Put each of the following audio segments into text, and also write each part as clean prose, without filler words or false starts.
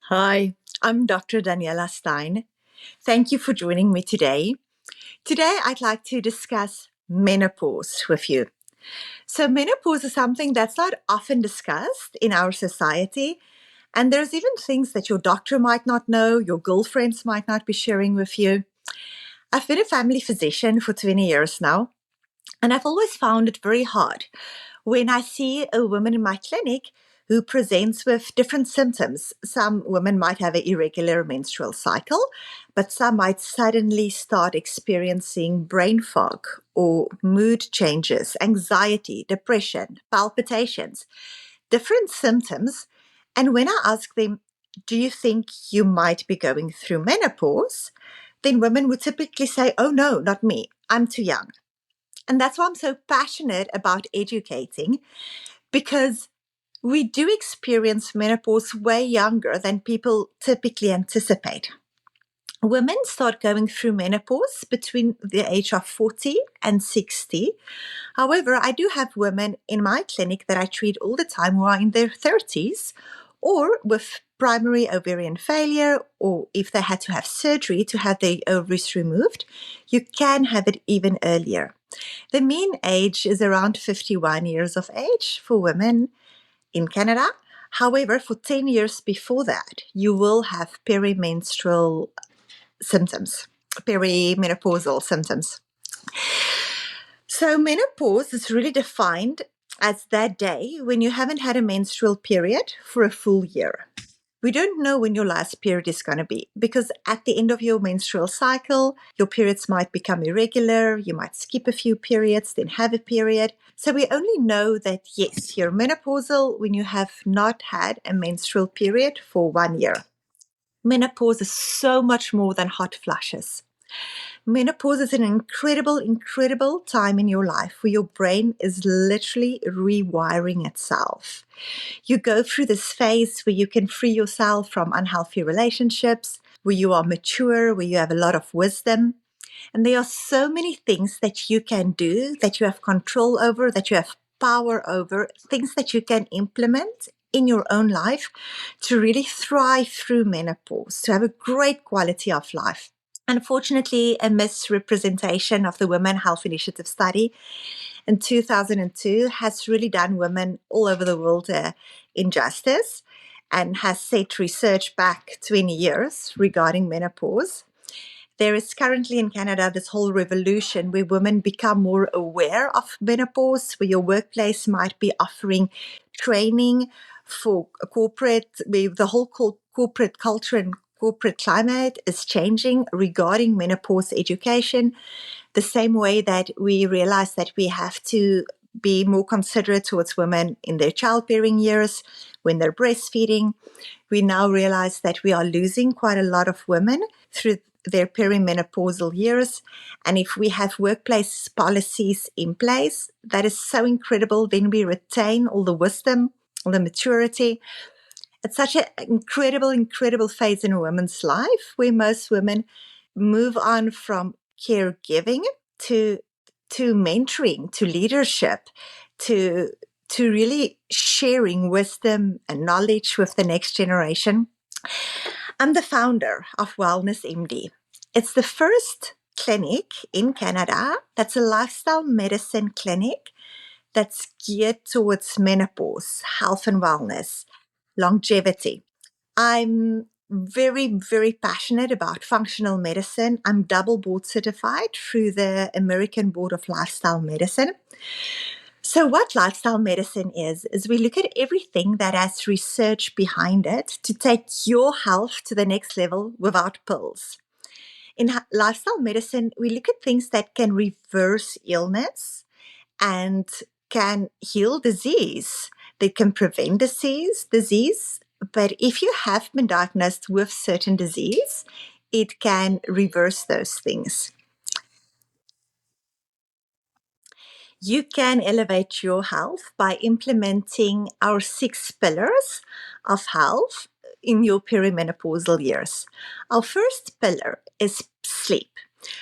Hi, I'm Dr. Daniela Steyn. Thank you for joining me today. Today, I'd like to discuss menopause with you. So, menopause is something that's not often discussed in our society. And there's even things that your doctor might not know, your girlfriends might not be sharing with you. I've been a family physician for 20 years now, and I've always found it very hard when I see a woman in my clinic who presents with different symptoms. Some women might have an irregular menstrual cycle, but some might suddenly start experiencing brain fog or mood changes, anxiety, depression, palpitations, different symptoms. And when I ask them, do you think you might be going through menopause? Then women would typically say, oh no, not me. I'm too young. And that's why I'm so passionate about educating, because we do experience menopause way younger than people typically anticipate. Women start going through menopause between the age of 40 and 60. However, I do have women in my clinic that I treat all the time who are in their 30s or with primary ovarian failure, or if they had to have surgery to have their ovaries removed, you can have it even earlier. The mean age is around 51 years of age for women in Canada. However, for 10 years before that, you will have perimenstrual symptoms, perimenopausal symptoms. So, menopause is really defined as that day when you haven't had a menstrual period for a full year. We don't know when your last period is going to be, because at the end of your menstrual cycle, your periods might become irregular. You might skip a few periods, then have a period. So we only know that, yes, you're menopausal when you have not had a menstrual period for 1 year. Menopause is so much more than hot flashes. Menopause is an incredible time in your life where your brain is literally rewiring itself. You go through this phase where you can free yourself from unhealthy relationships, where you are mature, where you have a lot of wisdom. And there are so many things that you can do, that you have control over, that you have power over, things that you can implement in your own life to really thrive through menopause, to have a great quality of life. Unfortunately, a misrepresentation of the Women Health Initiative study in 2002 has really done women all over the world injustice, and has set research back 20 years regarding menopause. There is currently in Canada this whole revolution where women become more aware of menopause, where your workplace might be offering training for a corporate, where the whole corporate culture and corporate climate is changing regarding menopause education, the same way that we realize that we have to be more considerate towards women in their childbearing years, when they're breastfeeding. We now realize that we are losing quite a lot of women through their perimenopausal years. And if we have workplace policies in place, that is so incredible. Then we retain all the wisdom, all the maturity. It's such an incredible phase in a woman's life where most women move on from caregiving to mentoring, to leadership, to really sharing wisdom and knowledge with the next generation. I'm the founder of Wellness MD. It's the first clinic in Canada that's a lifestyle medicine clinic that's geared towards menopause, health and wellness, longevity. I'm very passionate about functional medicine. I'm double board certified through the American Board of Lifestyle Medicine. So what lifestyle medicine is we look at everything that has research behind it to take your health to the next level without pills. In lifestyle medicine, we look at things that can reverse illness and can heal disease. They can prevent disease. But if you have been diagnosed with certain disease, it can reverse those things. You can elevate your health by implementing our 6 pillars of health in your perimenopausal years. Our first pillar is sleep.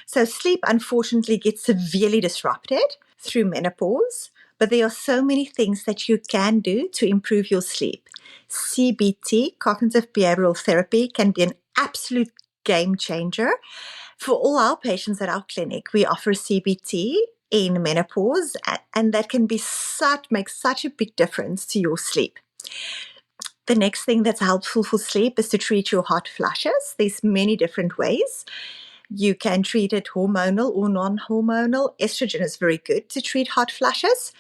So sleep unfortunately gets severely disrupted through menopause, But there are so many things that you can do to improve your sleep. CBT, cognitive behavioral therapy, can be an absolute game changer. For all our patients at our clinic, we offer CBT in menopause, and that can be make such a big difference to your sleep. The next thing that's helpful for sleep is to treat your hot flushes. There's many different ways. You can treat it hormonal or non-hormonal. Estrogen is very good to treat hot flushes,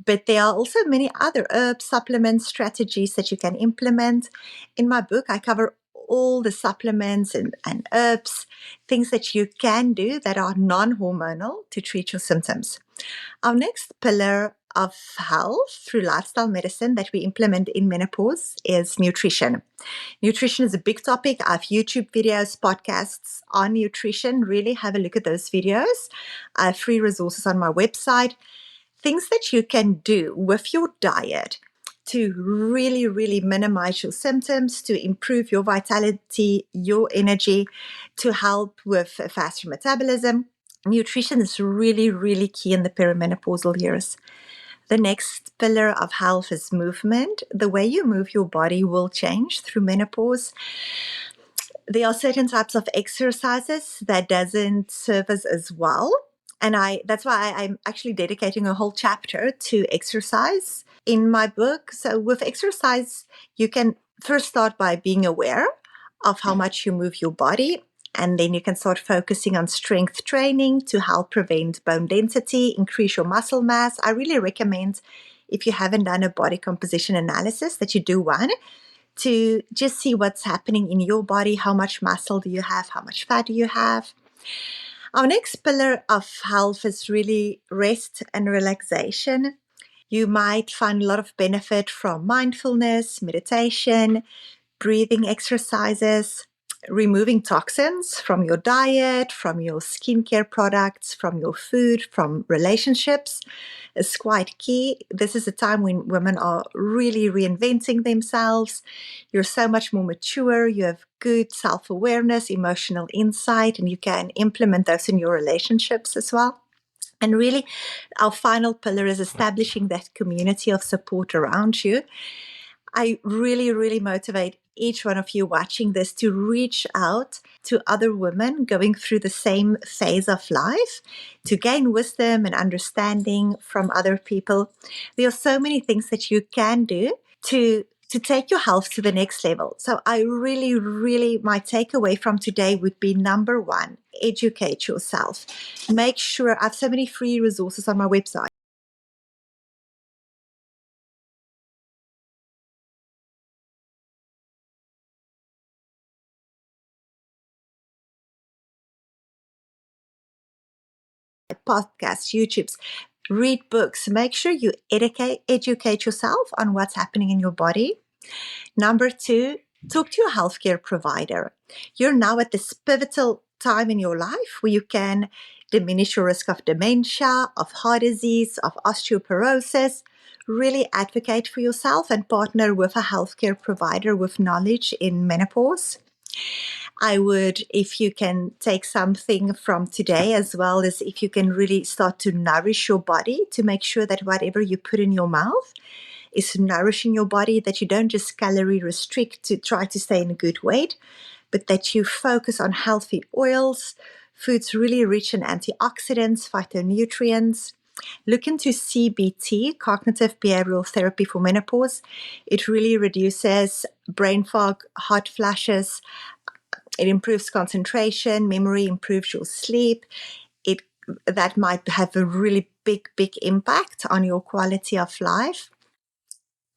but there are also many other herb supplement strategies that you can implement. In my book, I cover all the supplements and herbs, things that you can do that are non-hormonal to treat your symptoms. Our next pillar of health through lifestyle medicine that we implement in menopause is nutrition. Nutrition is a big topic. I have YouTube videos, podcasts on nutrition. Really have a look at those videos. I have free resources on my website. Things that you can do with your diet to really, really minimize your symptoms, to improve your vitality, your energy, to help with a faster metabolism. Nutrition is really, really key in the perimenopausal years. The next pillar of health is movement. The way you move your body will change through menopause. There are certain types of exercises that doesn't serve us as well. And that's why I'm actually dedicating a whole chapter to exercise in my book. So with exercise, you can first start by being aware of how much you move your body. And then you can start focusing on strength training to help prevent bone density, increase your muscle mass. I really recommend, if you haven't done a body composition analysis, that you do one to just see what's happening in your body. How much muscle do you have? How much fat do you have? Our next pillar of health is really rest and relaxation. You might find a lot of benefit from mindfulness, meditation, breathing exercises, removing toxins from your diet, from your skincare products, from your food, from relationships is quite key. This is a time when women are really reinventing themselves. You're so much more mature. You have good self-awareness, emotional insight, and you can implement those in your relationships as well. And really, our final pillar is establishing that community of support around you. I really, really motivate each one of you watching this to reach out to other women going through the same phase of life, to gain wisdom and understanding from other people. There are so many things that you can do to take your health to the next level. So I really, really, my takeaway from today would be number one, educate yourself. Make sure, I have so many free resources on my website. Podcasts, YouTubes, read books. Make sure you educate yourself on what's happening in your body. Number two, talk to your healthcare provider. You're now at this pivotal time in your life where you can diminish your risk of dementia, of heart disease, of osteoporosis. Really advocate for yourself and partner with a healthcare provider with knowledge in menopause. I would, if you can take something from today, as well as if you can really start to nourish your body to make sure that whatever you put in your mouth is nourishing your body, that you don't just calorie restrict to try to stay in a good weight, but that you focus on healthy oils, foods really rich in antioxidants, phytonutrients. Look into CBT, cognitive behavioral therapy for menopause. It really reduces brain fog, hot flashes. It improves concentration, memory, improves your sleep. That might have a really big, big impact on your quality of life.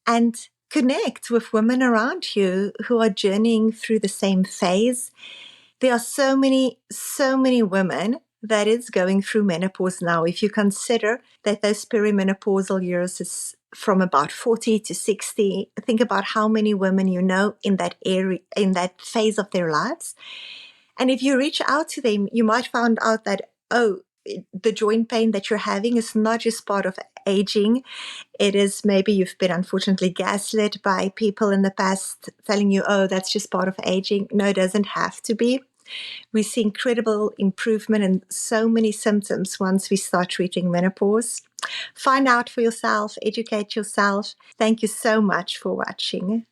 And connect with women around you who are journeying through the same phase. There are so many women that is going through menopause now. If you consider that those perimenopausal years is from about 40 to 60, think about how many women you know in that area, in that phase of their lives. And if you reach out to them, you might find out that, oh, the joint pain that you're having is not just part of aging. It is maybe you've been unfortunately gaslit by people in the past telling you, oh, that's just part of aging. No, it doesn't have to be. We see incredible improvement in so many symptoms once we start treating menopause. Find out for yourself, educate yourself. Thank you so much for watching.